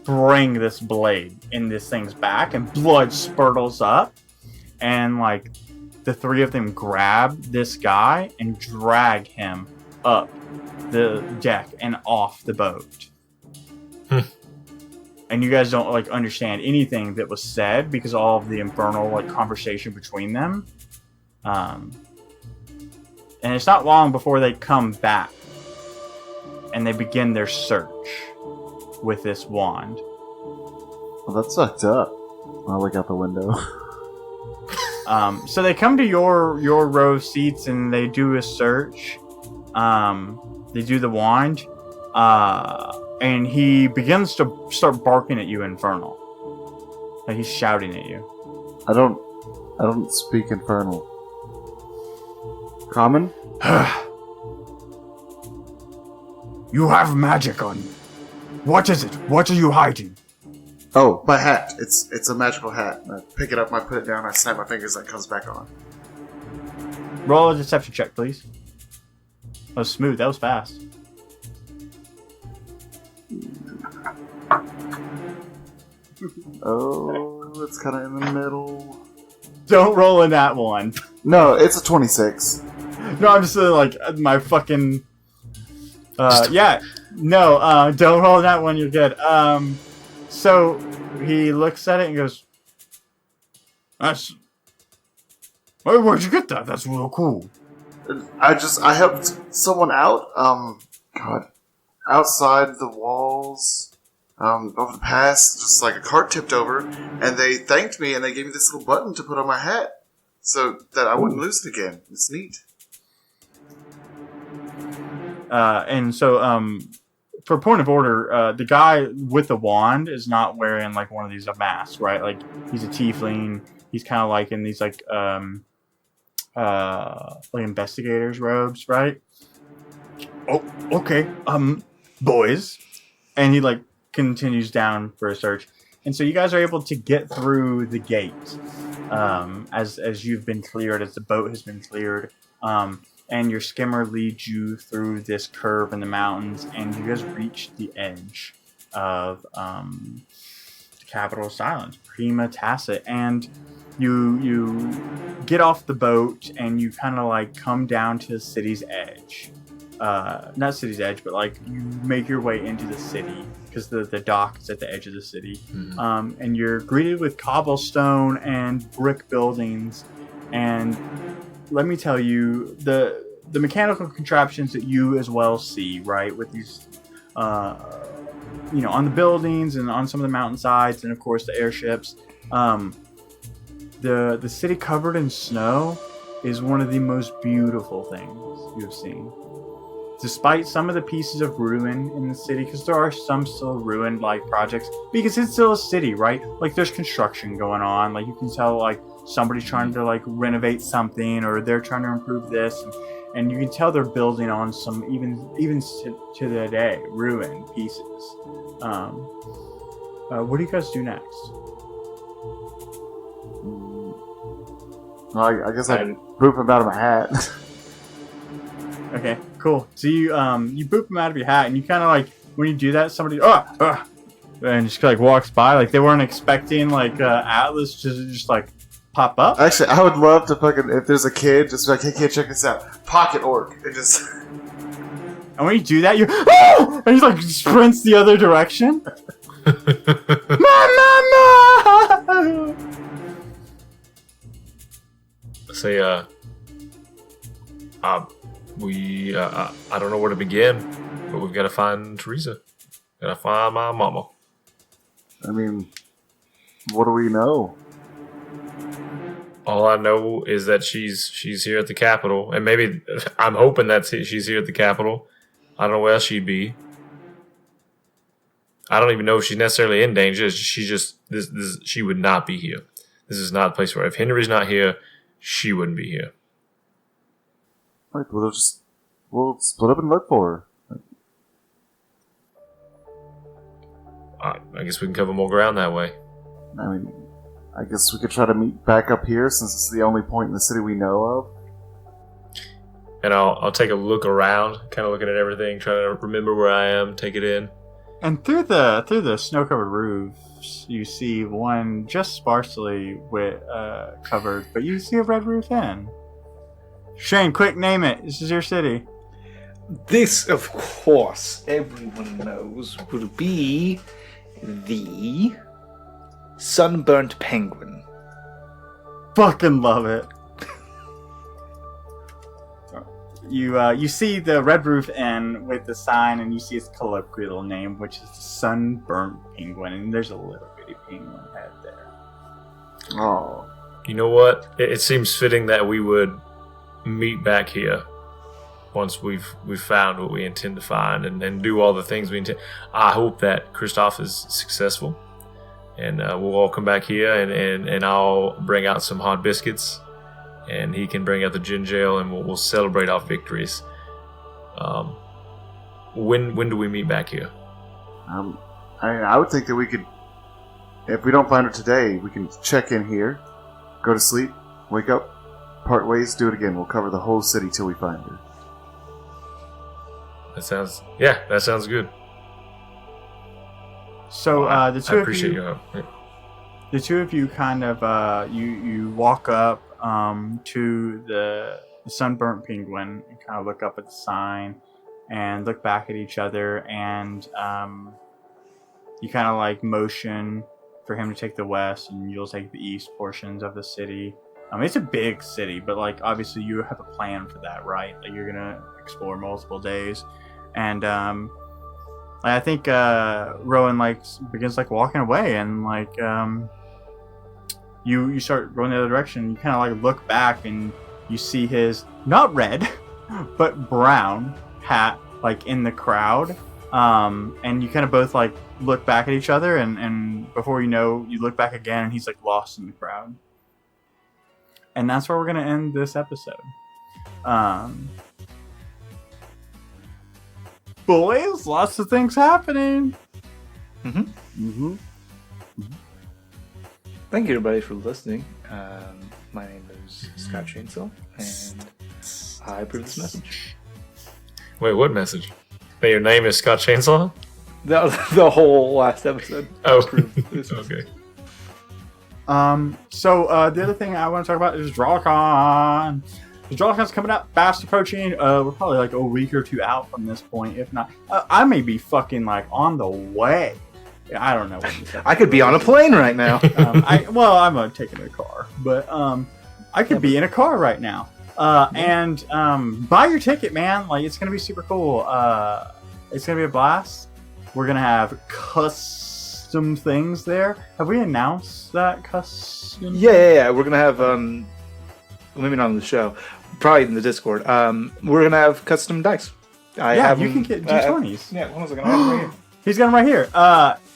bring this blade in this thing's back, and blood spurtles up, and like the three of them grab this guy and drag him up the deck and off the boat. And you guys don't like understand anything that was said because all of the infernal like conversation between them. And it's not long before they come back and they begin their search with this wand. Well, that sucked up. I'll look out the window. So they come to your row of seats and they do a search. They do the wand, and he begins to start barking at you, Infernal. Like he's shouting at you. I don't speak Infernal. Common? You have magic on you. What is it? What are you hiding? Oh, my hat. It's a magical hat. I pick it up, I put it down, I snap my fingers, and it comes back on. Roll a deception check, please. That was smooth. That was fast. Oh, it's kind of in the middle. Don't roll in that one. No, it's a 26. No, I'm just like my fucking. Yeah, no. Don't roll that one. You're good. So he looks at it and goes, "That's. Where'd you get that? That's real cool." I helped someone out. God, outside the walls. Over the past, just like a cart tipped over, and they thanked me, and they gave me this little button to put on my hat, so that I wouldn't lose it again. It's neat. And so, for point of order, the guy with the wand is not wearing like one of these masks, right? Like he's a tiefling. He's kind of like in these like investigators robes, right? Oh, okay. Boys, and he like continues down for a search, and so you guys are able to get through the gate as you've been cleared, as the boat has been cleared, and your skimmer leads you through this curve in the mountains, and you guys reach the edge of the capital of Silence, Prima Tacet, and you get off the boat and you kind of like come down to the city's edge. Not city's edge, but like you make your way into the city because the dock is at the edge of the city. Mm-hmm. And you're greeted with cobblestone and brick buildings. And let me tell you, the mechanical contraptions that you as well see, right, with these, on the buildings and on some of the mountainsides, and of course the airships. The city covered in snow is one of the most beautiful things you've seen. Despite some of the pieces of ruin in the city, because there are some still ruined like projects, because it's still a city, right? Like there's construction going on. Like you can tell like somebody's trying to like renovate something, or they're trying to improve this, and you can tell they're building on some even to the day ruined pieces. What do you guys do next? Well, I guess I can boop him out of my hat. Okay, cool. So you boop him out of your hat, and you kind of like when you do that, somebody and just like walks by, like they weren't expecting like Atlas to just like pop up. Actually, I would love to fucking, if there's a kid, just be like, hey kid, check this out, pocket orc, and just. And when you do that, you and he like sprints the other direction. Mama! Say, I don't know where to begin, but we've got to find Teresa. Gotta find my mama. I mean, what do we know? All I know is that she's here at the Capitol, and maybe I'm hoping that she's here at the Capitol. I don't know where else she'd be. I don't even know if she's necessarily in danger. She just she would not be here. This is not a place where if Henry's not here, she wouldn't be here. Right, we'll split up and look for her. I guess we can cover more ground that way. I mean, I guess we could try to meet back up here since it's the only point in the city we know of. And I'll take a look around, kind of looking at everything, trying to remember where I am, take it in. And through the snow-covered roofs, you see one just sparsely covered, but you see a red roof inn. Shane, quick, name it. This is your city. This, of course, everyone knows, will be the Sunburnt Penguin. Fucking love it. You see the red roof inn with the sign, and you see its colloquial name, which is the Sunburnt Penguin, and there's a little bitty penguin head there. Oh. You know what? It seems fitting that we would meet back here once we've found what we intend to find and do all the things we intend. I hope that Christoph is successful, and we'll all come back here, and I'll bring out some hot biscuits, and he can bring out the ginger ale, and we'll celebrate our victories. When do we meet back here? I would think that we could, if we don't find her today, we can check in here, go to sleep, wake up, part ways, do it again. We'll cover the whole city till we find her. That sounds good. So the two I of appreciate you, your help. Yeah. the two of you kind of you walk up to the Sunburnt Penguin and kind of look up at the sign and look back at each other, and you kind of like motion for him to take the west and you'll take the east portions of the city. It's a big city, but like obviously you have a plan for that, right? Like you're gonna explore multiple days, and I think Rowan like begins like walking away, and like you start going the other direction. You kind of like look back, and you see his not red, but brown hat like in the crowd, and you kind of both like look back at each other, and before you know, you look back again, and he's like lost in the crowd. And that's where we're gonna end this episode. Boys, lots of things happening. Thank you, everybody, for listening. My name is Scott Chainsaw, and I approve this message. Wait, what message? That your name is Scott Chainsaw? The whole last episode. Oh, This okay. So the other thing I want to talk about is DrawCon. The DrawCon's coming up, fast approaching. We're probably like a week or two out from this point, if not. I may be fucking like on the way. I don't know. I could be on a plane right now. I'm taking a car, but I could be in a car right now. And buy your ticket, man. Like it's gonna be super cool. It's gonna be a blast. We're gonna have custom things there. Have we announced that custom? Yeah. We're gonna have maybe not on the show, probably in the Discord. We're gonna have custom dice. You can get D20s. Yeah, one second. I have them right here. He's got them right here.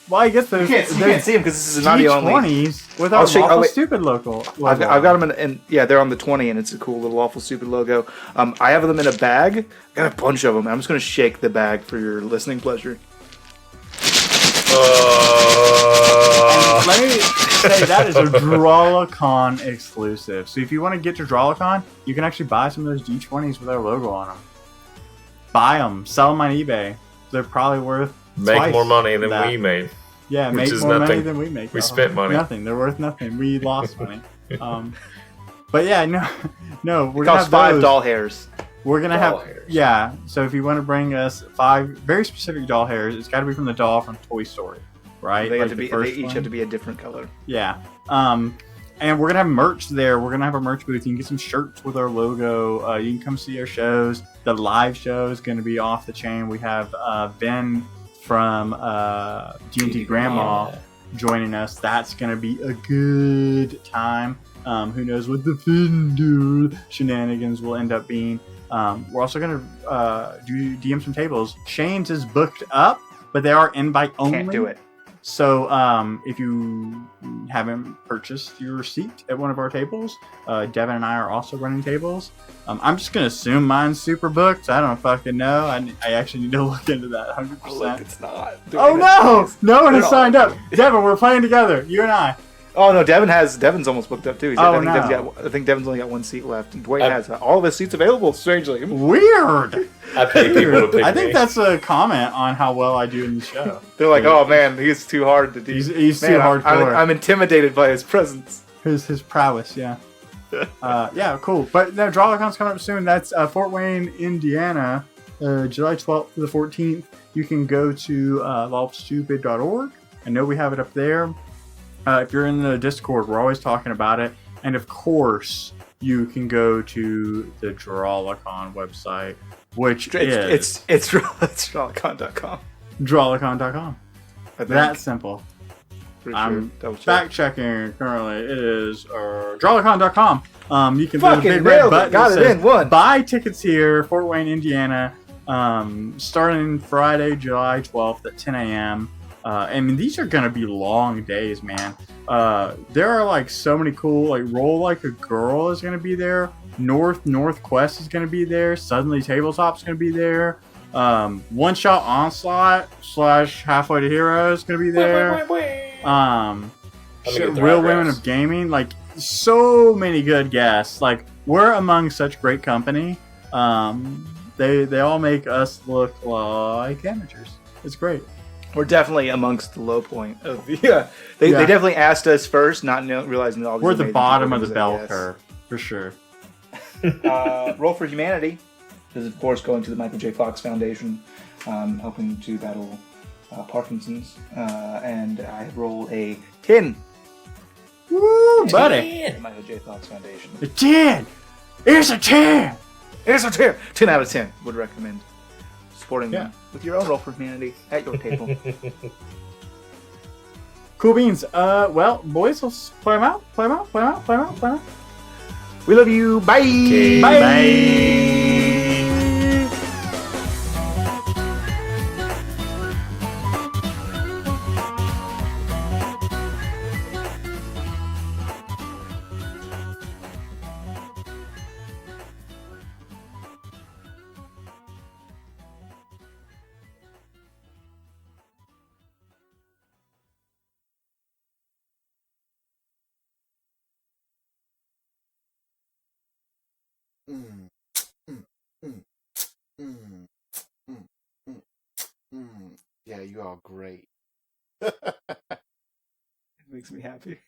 While he gets those, You can't see them because this is an audio only. D20s with our Lawful Stupid logo. I've got them in, they're on the 20, and it's a cool little Lawful Stupid logo. I have them in a bag. I got a bunch of them. I'm just gonna shake the bag for your listening pleasure. Let me say that is a DrawCon exclusive. So if you want to get to DrawCon, you can actually buy some of those D20s with our logo on them. Buy them, sell them on eBay. They're probably worth Make more money than we made. Yeah, which make is more money nothing. than we make. We spent money. Nothing. They're worth nothing. We lost money. But yeah, no. We're It gonna costs have 5 those. doll hairs. We're gonna Doll have hairs. So if you want to bring us 5 very specific doll hairs, it's got to be from the doll from Toy Story, right? They Like have to the be. first They each one. have to be a different color. Yeah. And we're gonna have merch there. We're gonna have a merch booth. You can get some shirts with our logo. You can come see our shows. The live show is gonna be off the chain. We have Ben from D&D Grandma joining us. That's gonna be a good time. Who knows what the Findle shenanigans will end up being. We're also gonna do DM some tables. Shane's is booked up, but they are invite only. Can't do it. So if you haven't purchased your seat at one of our tables, Devin and I are also running tables. I'm just gonna assume mine's super booked. I don't fucking know. I actually need to look into that 100%. It's not. Oh no! No one has signed up. Devin, we're playing together. You and I. Oh no, Devin's almost booked up too. No. I think Devin's only got 1 seat left, and Dwayne has all of his seats available. Strangely, Weird. I pay people to pick I think me. that's a comment on how well I do in the show. they're like, "Oh man, he's too hard to do. He's too Man, hardcore. I'm intimidated by his presence." His prowess, yeah. Yeah, cool. But no, DrawCon's coming up soon. That's Fort Wayne, Indiana, July 12th to the 14th. You can go to lawfulstupid.org. I know we have it up there. If you're in the Discord, we're always talking about it. And of course, you can go to the DrawCon website, which is It's drawcon.com. DrawCon.com. I think. That simple. Pretty I'm sure. Double check. fact checking currently. It is DrawCon.com. You can Fucking there's a big red nailed it. button Got that it says in one. buy tickets here, Fort Wayne, Indiana, starting Friday, July 12th at 10 a.m. I mean, these are gonna be long days, man. There are like so many cool, like Roll Like a Girl is gonna be there. North Quest is gonna be there. Suddenly Tabletop's gonna be there. One Shot Onslaught / Halfway to Hero is gonna be there. Real Women of Gaming, like so many good guests. Like we're among such great company. They all make us look like amateurs. It's great. We're definitely amongst the low point of the. They definitely asked us first, not realizing that all these We're at the amazing bottom of the things, I bell guess. curve for sure. Roll for Humanity is, of course, going to the Michael J. Fox Foundation, helping to battle Parkinson's. And I rolled a 10. Woo, buddy. Michael J. Fox Foundation. A 10. It's a 10. It's a 10. 10 out of 10. Would recommend supporting Yeah. them with your own roll for humanity at your table. Cool beans. Well, boys, let's play them out. Play them out. Play them out. Play them out. Play them out. We love you. Bye. Okay, Bye. bye. Mm, mm, mm, mm, mm, mm, mm. Yeah, you are great. It makes me happy.